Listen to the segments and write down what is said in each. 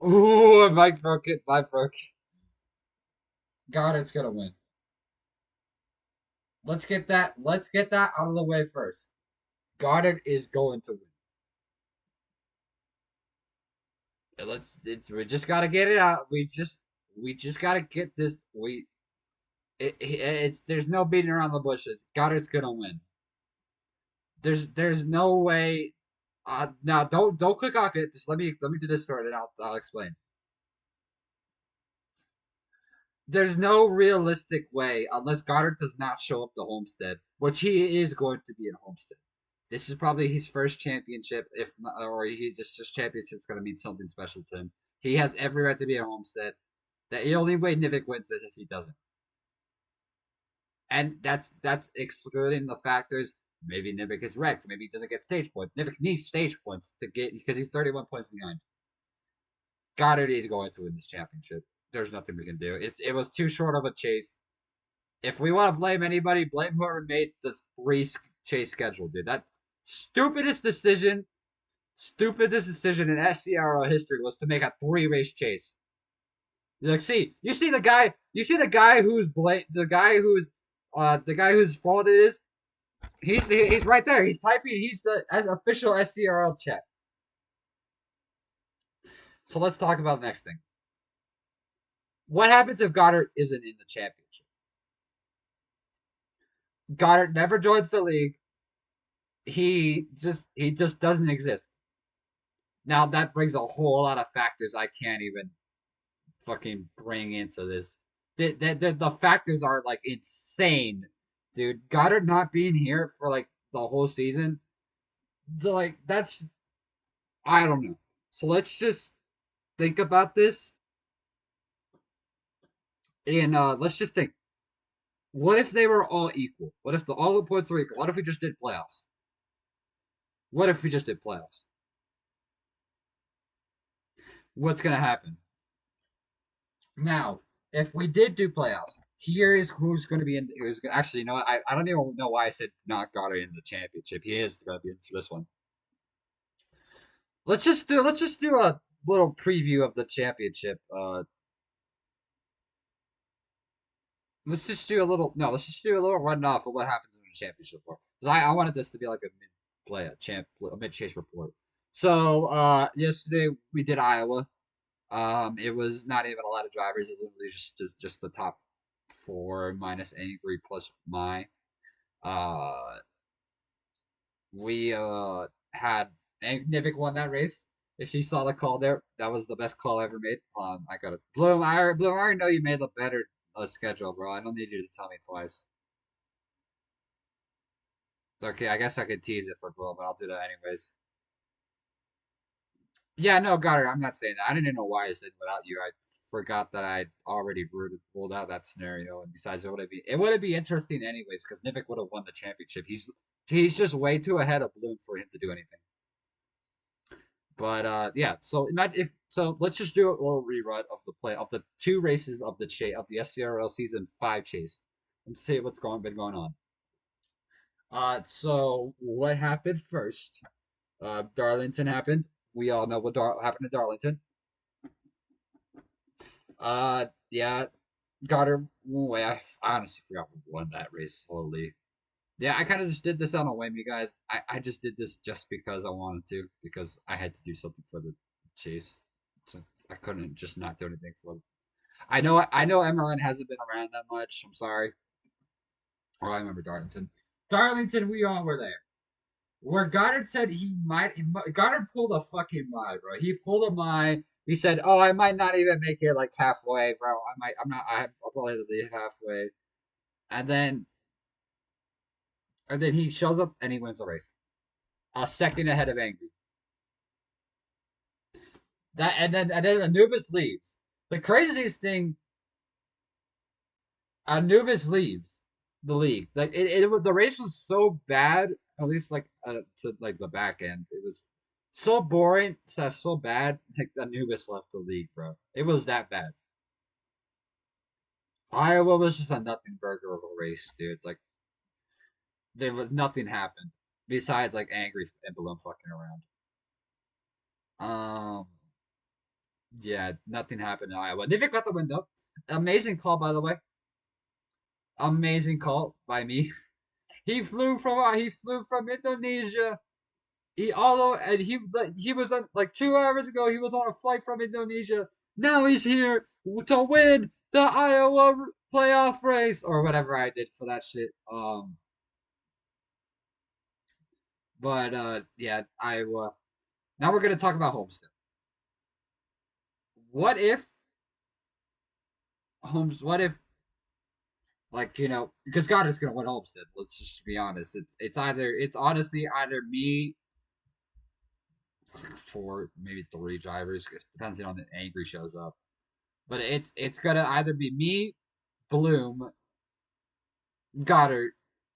Ooh, Mike broke it. Mike broke it. Goddard's gonna win. Let's get that out of the way first. Goddard is going to win. We just gotta get it out. We just gotta get this. It's there's no beating around the bushes. Goddard's gonna win. There's no way. Now don't click off it. Just let me do this story, and I'll explain. There's no realistic way unless Goddard does not show up to Homestead, which he is going to be in Homestead. This is probably his first championship, if not, or he just his championship's going to mean something special to him. He has every right to be at Homestead. The only way Nivik wins is if he doesn't, and that's excluding the factors. Maybe Nivik is wrecked. Maybe he doesn't get stage points. Nivik needs stage points to get because he's 31 points behind. Goddard is going to win this championship. There's nothing we can do. It was too short of a chase. If we want to blame anybody, blame whoever made the three chase schedule, dude. That stupidest decision, stupidest decision in SCRL history was to make a three race chase. Like, see, you see the guy the guy whose fault it is. He's right there. He's typing. He's the official SCRL chat. So let's talk about the next thing. What happens if Goddard isn't in the championship? Goddard never joins the league. He just doesn't exist. Now that brings a whole lot of factors I can't even fucking bring into this. The factors are like insane, dude. Goddard not being here for like the whole season, that's I don't know. So let's just think about this and let's just think. What if they were all equal? What if all the points were equal? What if we just did playoffs? What if we just did playoffs? What's gonna happen? Now, if we did do playoffs, here is who's going to be in. Who's actually, you know what? I don't even know why I said not Goddard in the championship. He is going to be in for this one. Let's just do a little preview of the championship. Let's just do a little no. Let's just do a little run off of what happens in the championship report. Because I wanted this to be like a mid play a mid chase report. So yesterday we did Iowa. It was not even a lot of drivers. It was literally just the top four minus Angry plus my. Uh, we had Nivik won that race. If you saw the call there, that was the best call I ever made. I got it. Bloom. I already know you made the better schedule, bro. I don't need you to tell me twice. Okay, I guess I could tease it for Bloom, but I'll do that anyways. Yeah, no, got it. I'm not saying that. I didn't know why I said without you. I forgot that I'd already ruled out that scenario. And besides, it would be interesting anyways because Nivik would have won the championship. He's just way too ahead of Bloom for him to do anything. But yeah. So if so, let's just do a little rerun of the two races of the SCRL season 5 chase and see what's been going on. So what happened first? Darlington happened. We all know what happened to Darlington. Yeah, got her way. I honestly forgot who won that race. Holy. Yeah, I kind of just did this on a whim, you guys. I just did this just because I wanted to, because I had to do something for the chase. So I couldn't just not do anything for it. I know Emerald hasn't been around that much. I'm sorry. Oh, I remember Darlington. Darlington, we all were there. Where Goddard said Goddard pulled a fucking my, bro. He pulled a my. He said, "Oh, I might not even make it like halfway, bro. I'll probably leave halfway." And then, and then he shows up and he wins the race, a second ahead of Angry. And then Anubis leaves. The craziest thing, Anubis leaves the league. Like the race was so bad. At least like to like the back end, it was so boring. So bad. Like Anubis left the league, bro. It was that bad. Iowa was just a nothing burger of a race, dude. Like there was nothing happened besides like angry and balloon fucking around. Um, Yeah, nothing happened in Iowa. Nivik got the win though. Amazing call, by the way. Amazing call by me. He flew from Indonesia. He was on like 2 hours ago. He was on a flight from Indonesia. Now he's here to win the Iowa playoff race or whatever I did for that shit. But yeah, Iowa. Now we're gonna talk about Homestead. What if Holmes? What if because God is gonna win Homestead. Let's just be honest. It's honestly either me, four, maybe three drivers, depending on if Angry shows up. But it's gonna either be me, Bloom, Goddard,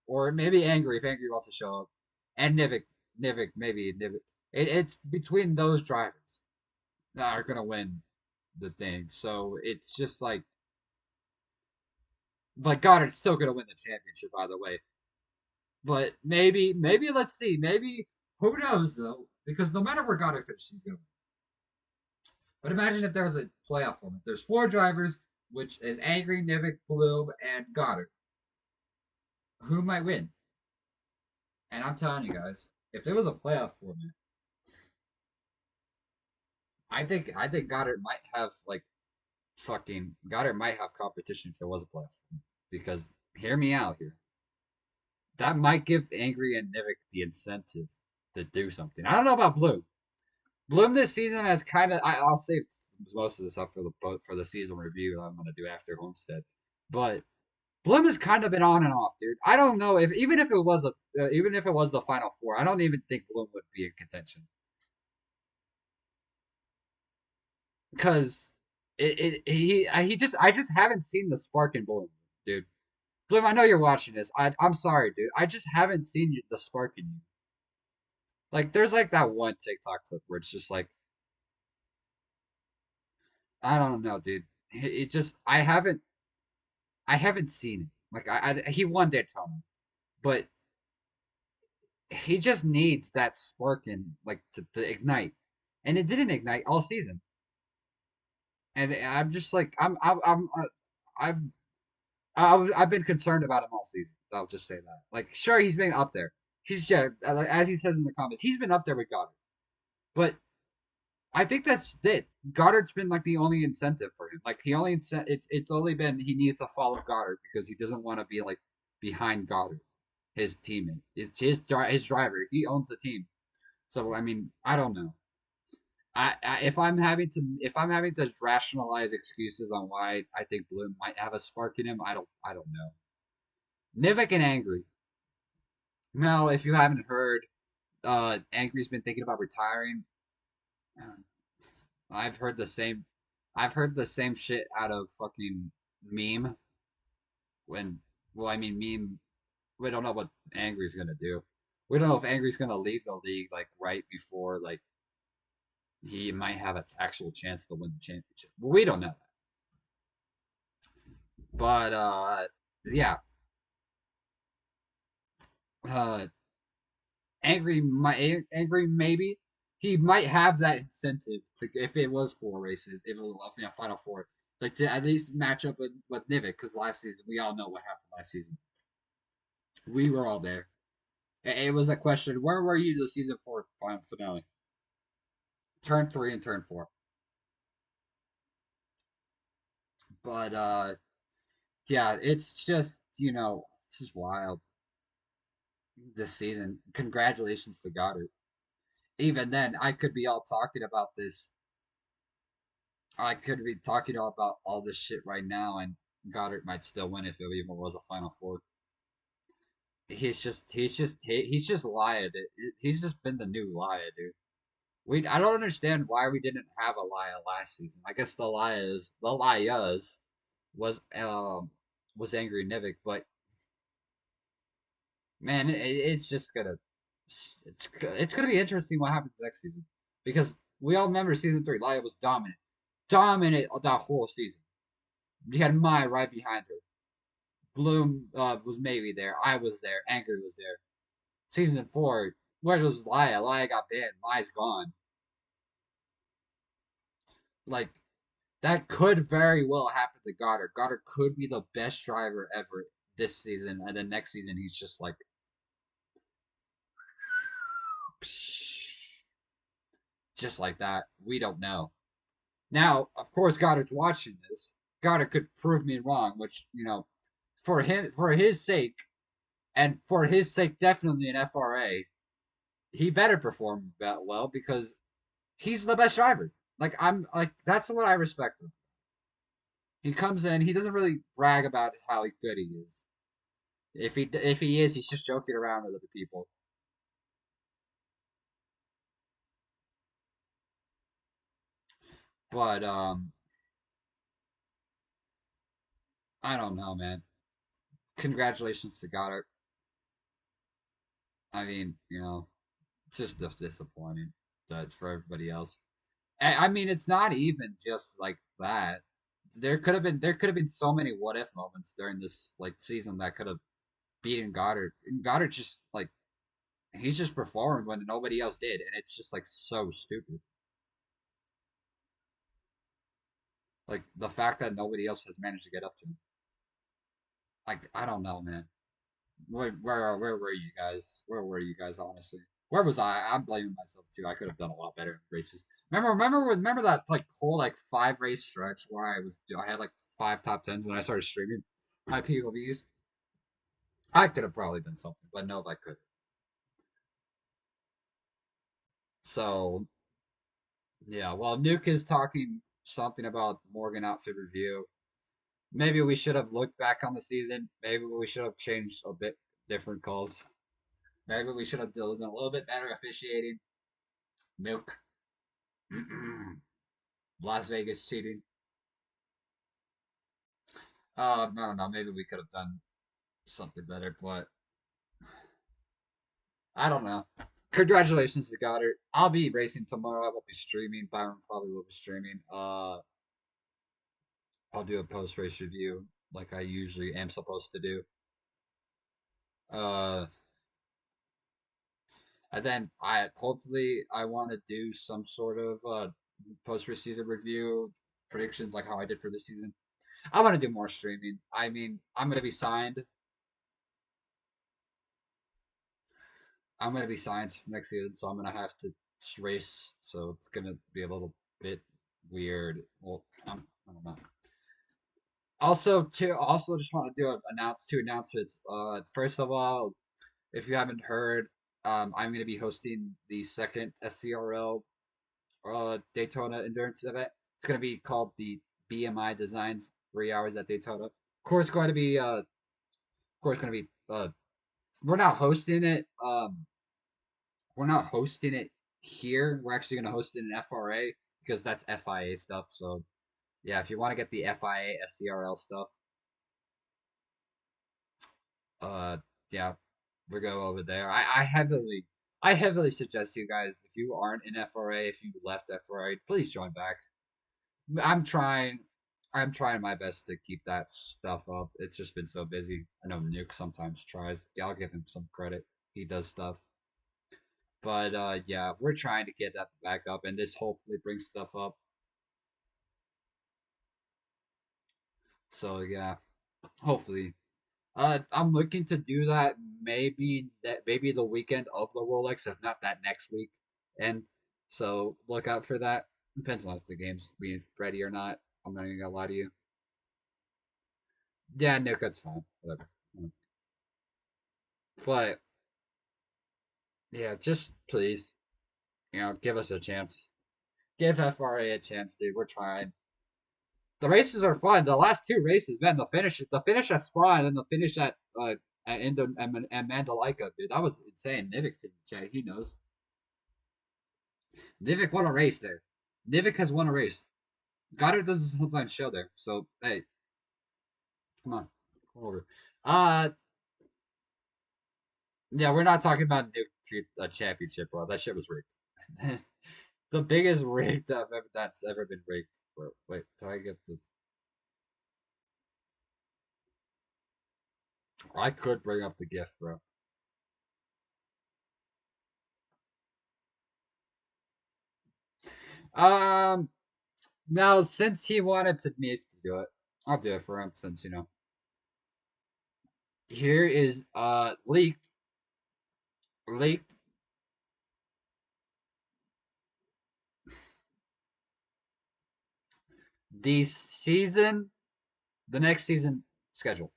or maybe Angry if Angry wants to show up, and Nivik maybe Nivik. It's between those drivers that are gonna win the thing. So it's just like, but Goddard's still gonna win the championship, by the way. But maybe let's see. Maybe who knows though? Because no matter where Goddard finishes, he's gonna win. But imagine if there was a playoff format. There's four drivers, which is Angry, Nivik, Bloom, and Goddard. Who might win? And I'm telling you guys, if there was a playoff format, I think Goddard might have like fucking Goddard might have competition if there was a playoff format. Because hear me out here. That might give Angry and Nivik the incentive to do something. I don't know about Bloom. Bloom this season has kind of. I'll save most of the stuff for the season review I'm gonna do after Homestead, but Bloom has kind of been on and off, dude. I don't know if even if it was the final four, I don't even think Bloom would be in contention because he just I just haven't seen the spark in Bloom, dude. Bloom, I know you're watching this. I'm sorry, dude. I just haven't seen the spark in you. Like, there's like that one TikTok clip where it's just like I don't know, dude. It just I haven't seen it. Like he won Daytona, but he just needs that spark in like to ignite, and it didn't ignite all season. And I'm just like I'm I've been concerned about him all season. I'll just say that. Like, sure, he's been up there. He's yeah, as he says in the comments, he's been up there with Goddard. But I think that's it. Goddard's been like the only incentive for him. Like it's only been he needs to follow Goddard because he doesn't want to be like behind Goddard, his teammate, his driver. He owns the team. So I mean, I don't know. If I'm having to rationalize excuses on why I think Bloom might have a spark in him, I don't know. Nivik and Angry. Now, if you haven't heard, Angry's been thinking about retiring. I've heard the same. I've heard the same shit out of fucking meme. When, well, I mean, meme. We don't know what Angry's gonna do. We don't know if Angry's gonna leave the league like right before like he might have an actual chance to win the championship. But we don't know that. But yeah, uh, angry maybe he might have that incentive to, if it was four races, if it was final four, like to at least match up with Nivik because last season we all know what happened last season. We were all there. It was a question: where were you the season four final finale? Turn three and turn four. But yeah, it's just it's just wild this season. Congratulations to Goddard. Even then, I could be all talking about this. I could be talking about all this shit right now, and Goddard might still win if it even was a Final Four. He's just Laya. He's just been the new Laya, dude. I don't understand why we didn't have a Laya last season. I guess the Layas was Angry Nivik, but man, it's just it's gonna be interesting what happens next season because we all remember season three. Laya was dominant that whole season. You had Mai right behind her. Bloom was maybe there. I was there. Anchor was there. Season four, where was Laya? Laya got banned. Maya's gone. Like that could very well happen to Goddard. Goddard could be the best driver ever this season, and then next season he's just like, psh, just like that. We don't know. Now, of course, Goddard's watching this. Goddard could prove me wrong, which for his sake, and for his sake, definitely in FRA, he better perform that well because he's the best driver. Like I'm like that's what I respect him. He comes in, he doesn't really brag about how good he is. If he is, he's just joking around with other people. But I don't know, man. Congratulations to Goddard. I mean, it's just disappointing that for everybody else. I mean, it's not even just like that. There could have been so many what if moments during this like season that could have beaten Goddard. And Goddard just like he's just performed when nobody else did, and it's just like so stupid. Like the fact that nobody else has managed to get up to him. Like I don't know, man. Where were you guys? Where were you guys? Honestly, where was I? I'm blaming myself too. I could have done a lot better in races. Remember that like whole like 5 race stretch where I had like 5 top 10s when I started streaming my POVs. I could have probably done something, but no, I could. So yeah, while Nuke is talking something about Morgan outfit review, maybe we should have looked back on the season. Maybe we should have changed a bit different calls. Maybe we should have done a little bit better officiating. Nuke. Las Vegas cheating. I don't know. Maybe we could have done something better, but I don't know. Congratulations to Goddard. I'll be racing tomorrow. I will be streaming. Byron probably will be streaming. I'll do a post race review like I usually am supposed to do. Uh, and then I hopefully I want to do some sort of post race season review predictions like how I did for this season. I want to do more streaming. I mean, I'm gonna be signed. I'm gonna be signed next season, so I'm gonna have to race. So it's gonna be a little bit weird. Well, I don't know. Also just want to do announce 2 announcements. First of all, if you haven't heard, I'm gonna be hosting the second SCRL Daytona endurance event. It's gonna be called the BMI Designs 3 hours at Daytona. Of course gonna be we're not hosting it. We're not hosting it here. We're actually going to host it in FRA because that's FIA stuff. So yeah, if you want to get the FIA SCRL stuff, uh, yeah, we go over there. I heavily suggest you guys if you aren't in FRA, if you left FRA, please join back. I'm trying. I'm trying my best to keep that stuff up. It's just been so busy. I know Nuke sometimes tries. I'll give him some credit. He does stuff. But yeah, we're trying to get that back up, and this hopefully brings stuff up. So yeah, hopefully. I'm looking to do that maybe the weekend of the Rolex, if not that next week. And so look out for that. Depends on if the game's being ready or not. I'm not even gonna lie to you. Yeah, Nick, that's fine. Whatever. But yeah, just please, give us a chance. Give FRA a chance, dude. We're trying. The races are fun. The last 2 races, man. The finish at Spa and then the finish at and Mandalika, dude. That was insane. Nivik didn't chat. He knows. Nivik won a race there. Nivik has won a race. Goddard doesn't sometimes show there. So hey, come on, come over. Uh, yeah, we're not talking about Nivik a championship, bro. That shit was rigged. The biggest rig that's ever been rigged, bro. Wait, do I get the? I could bring up the gift, bro. Um, Now, since he wanted to me to do it, I'll do it for him. Since here is leaked the season, the next season schedule.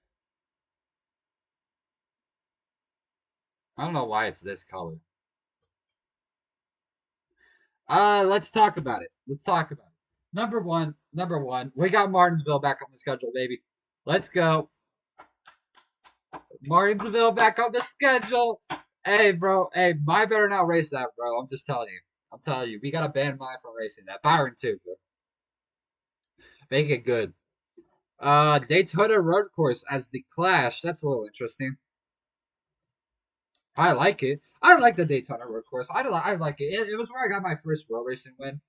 I don't know why it's this color. Let's talk about it. Let's talk about it. Number one, we got Martinsville back on the schedule, baby. Let's go. Martinsville back on the schedule. Hey, bro. Hey, my better not race that, bro. I'm just telling you. I'm telling you. We gotta ban my from racing that. Byron too, bro. Make it good. Daytona Road Course as the Clash. That's a little interesting. I like it. I like the Daytona Road Course. I like it. It was where I got my first road racing win.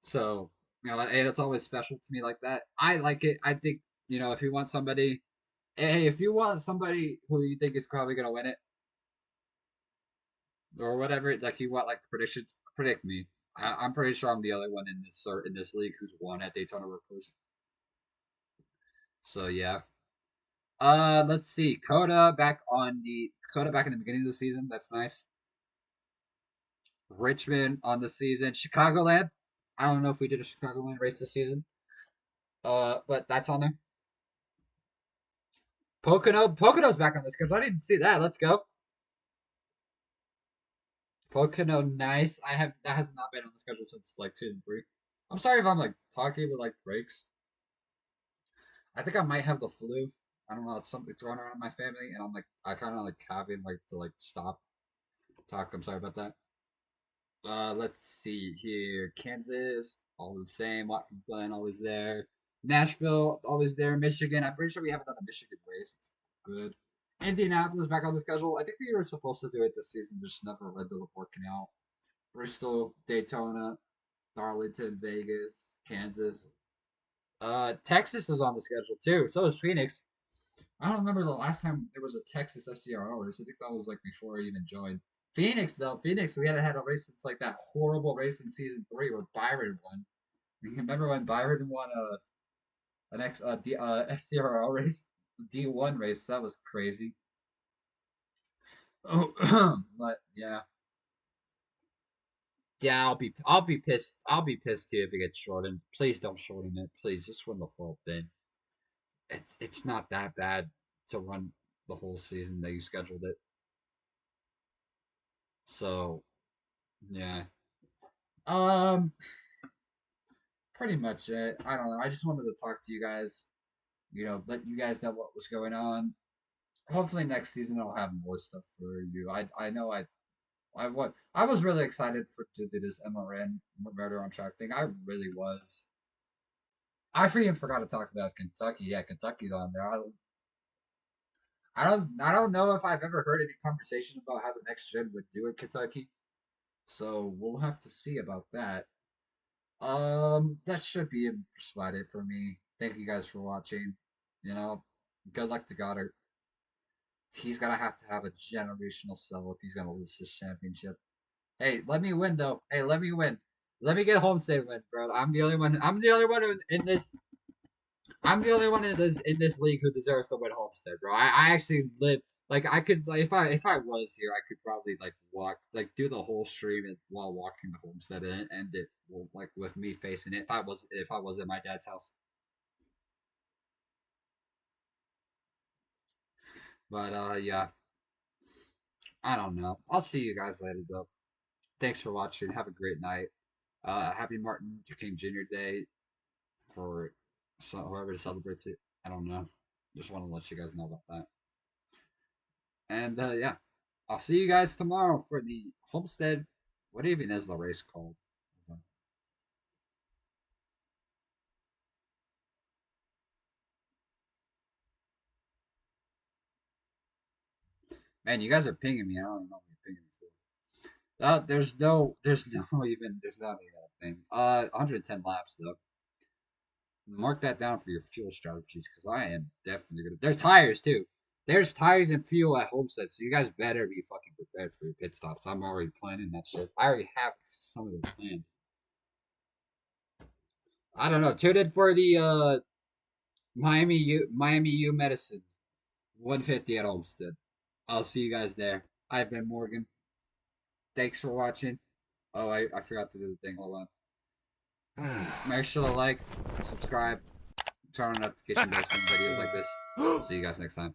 So, and it's always special to me like that. I like it. I think, if you want somebody, hey, if you want somebody who you think is probably gonna win it or whatever, like you want like predictions, predict me. I'm pretty sure I'm the only one in this league who's won at Daytona Road Course. So yeah. Let's see. Coda back in the beginning of the season. That's nice. Richmond on the season. Chicagoland. I don't know if we did a Chicagoland race this season. But that's on there. Pocono's back on this because I didn't see that. Let's go. Pocono, nice. That has not been on the schedule since like season 3. I'm sorry if I'm like talking with like breaks. I think I might have the flu. I don't know. It's something going around in my family, and I kind of like having like to like stop talk. I'm sorry about that. Let's see here. Kansas, all the same. Watkins Glen, always there. Nashville, always there. Michigan, I'm pretty sure we haven't done a Michigan race. It's good. Indianapolis back on the schedule. I think we were supposed to do it this season, just never ended up working out. Bristol, Daytona, Darlington, Vegas, Kansas. Texas is on the schedule too. So is Phoenix. I don't remember the last time there was a Texas SCRL race. I think that was like before I even joined. Phoenix though, Phoenix, we hadn't had a race since like that horrible race in season 3 where Byron won. You remember when Byron won an SCRL race, D1 race? That was crazy. Oh, but yeah, yeah, I'll be pissed. I'll be pissed too if it gets shortened. Please don't shorten it. Please just run the full thing. It's not that bad to run the whole season that you scheduled it. So yeah. Um, pretty much it. I don't know. I just wanted to talk to you guys. Let you guys know what was going on. Hopefully next season I'll have more stuff for you. I know I was really excited for to do this MRN Murder on Track thing. I really was. I freaking forgot to talk about Kentucky. Yeah, Kentucky's on there. I don't know if I've ever heard any conversation about how the next gen would do in Kentucky. So we'll have to see about that. That should be about it for me. Thank you guys for watching. You know, good luck to Goddard. He's gonna have to have a generational sell if he's gonna lose this championship. Hey, let me win though. Hey, let me win. Let me get Homestead win, bro. I'm the only one. I'm the only one in this. I'm the only one in this league who deserves to win Homestead, bro. I actually live like I could like if I was here, I could probably like walk like do the whole stream while walking the Homestead and end it like with me facing it if I was at my dad's house. But yeah, I don't know. I'll see you guys later though. Thanks for watching. Have a great night. Happy Martin Luther King Jr. Day for whoever celebrates it. I don't know. Just want to let you guys know about that. And yeah, I'll see you guys tomorrow for the Homestead. What even is the race called? Man, you guys are pinging me. I don't even know what you're pinging me for. There's not even a thing. 110 laps though. Mark that down for your fuel strategies because I am definitely gonna. There's tires too. There's tires and fuel at Homestead, so you guys better be fucking prepared for your pit stops. I'm already planning that shit. I already have some of it planned. I don't know. Tune in for the Miami U Medicine 150 at Homestead. I'll see you guys there. I've been Morgan. Thanks for watching. Oh, I forgot to do the thing. Hold on. Make sure to like, subscribe, turn on notification bells for videos like this. I'll see you guys next time.